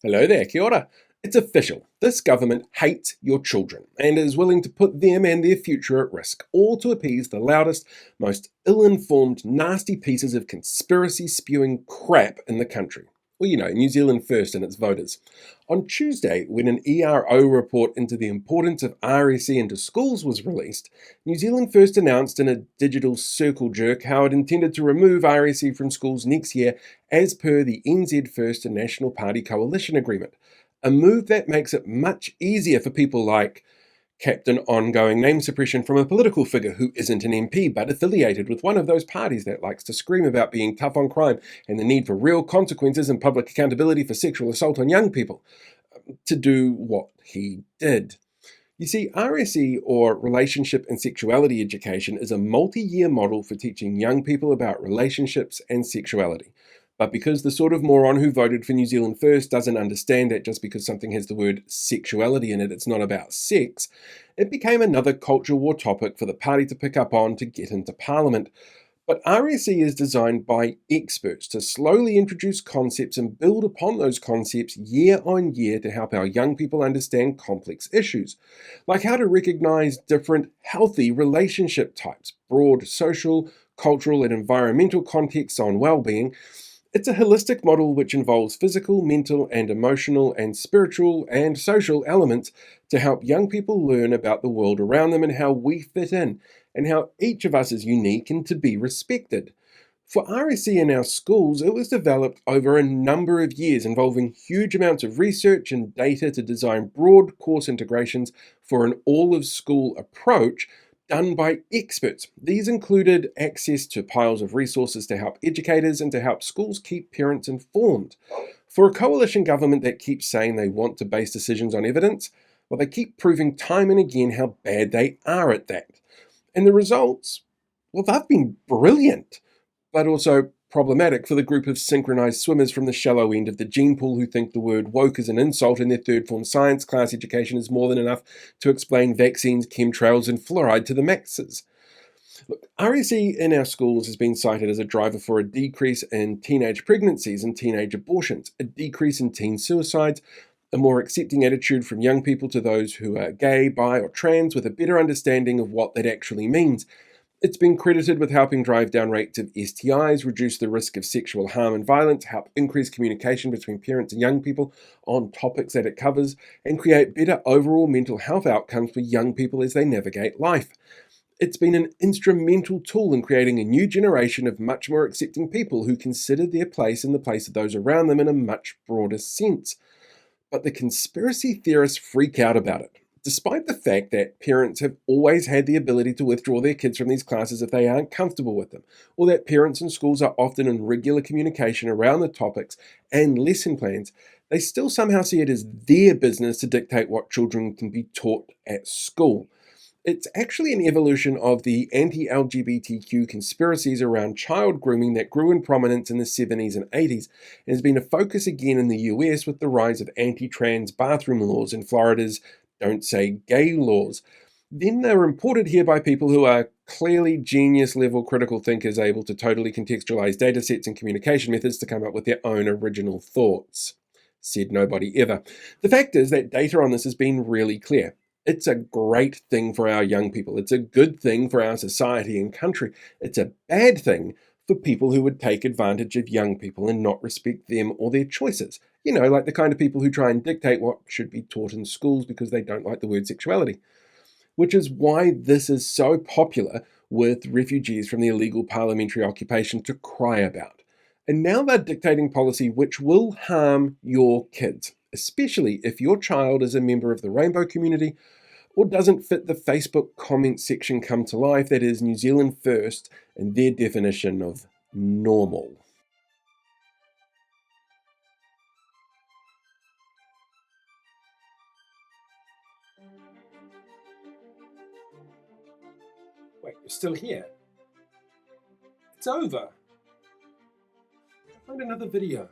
Hello there, kia ora. It's official. This government hates your children and is willing to put them and their future at risk, all to appease the loudest, most ill-informed, nasty pieces of conspiracy-spewing crap in the country. Well, New Zealand First and its voters. On Tuesday, when an ERO report into the importance of RSE into schools was released, New Zealand First announced in a digital circle jerk how it intended to remove RSE from schools next year as per the NZ First and National Party coalition agreement. A move that makes it much easier for people like Captain Ongoing Name Suppression from a political figure who isn't an MP but affiliated with one of those parties that likes to scream about being tough on crime and the need for real consequences and public accountability for sexual assault on young people, to do what he did. You see, RSE, or Relationship and Sexuality Education, is a multi-year model for teaching young people about relationships and sexuality. But because the sort of moron who voted for New Zealand First doesn't understand that just because something has the word sexuality in it, it's not about sex, it became another culture war topic for the party to pick up on to get into Parliament. But RSE is designed by experts to slowly introduce concepts and build upon those concepts year on year to help our young people understand complex issues, like how to recognize different healthy relationship types, broad social, cultural, and environmental contexts on well-being. It's a holistic model which involves physical, mental, and emotional, and spiritual and social elements to help young people learn about the world around them and how we fit in, and how each of us is unique and to be respected. For RSE in our schools, it was developed over a number of years, involving huge amounts of research and data to design broad course integrations for an all-of-school approach done by experts. These included access to piles of resources to help educators and to help schools keep parents informed. For a coalition government that keeps saying they want to base decisions on evidence, well, they keep proving time and again how bad they are at that. And the results, well, they've been brilliant, but also problematic for the group of synchronized swimmers from the shallow end of the gene pool who think the word woke is an insult and their third form science class education is more than enough to explain vaccines, chemtrails, and fluoride to the masses. Look, RSE in our schools has been cited as a driver for a decrease in teenage pregnancies and teenage abortions, a decrease in teen suicides, a more accepting attitude from young people to those who are gay, bi, or trans, with a better understanding of what that actually means. It's been credited with helping drive down rates of STIs, reduce the risk of sexual harm and violence, help increase communication between parents and young people on topics that it covers, and create better overall mental health outcomes for young people as they navigate life. It's been an instrumental tool in creating a new generation of much more accepting people who consider their place in the place of those around them in a much broader sense. But the conspiracy theorists freak out about it, despite the fact that parents have always had the ability to withdraw their kids from these classes if they aren't comfortable with them, or that parents and schools are often in regular communication around the topics and lesson plans. They still somehow see it as their business to dictate what children can be taught at school. It's actually an evolution of the anti-LGBTQ conspiracies around child grooming that grew in prominence in the 70s and 80s, and has been a focus again in the US with the rise of anti-trans bathroom laws and Florida's Don't Say Gay laws. Then they were imported here by people who are clearly genius-level critical thinkers able to totally contextualize data sets and communication methods to come up with their own original thoughts. Said nobody ever. The fact is that data on this has been really clear. It's a great thing for our young people. It's a good thing for our society and country. It's a bad thing for people who would take advantage of young people and not respect them or their choices. Like the kind of people who try and dictate what should be taught in schools because they don't like the word sexuality. Which is why this is so popular with refugees from the illegal parliamentary occupation to cry about. And now they're dictating policy which will harm your kids, especially if your child is a member of the rainbow community or doesn't fit the Facebook comment section come to life that is New Zealand First and their definition of normal. Wait, you're still here? It's over. Find another video.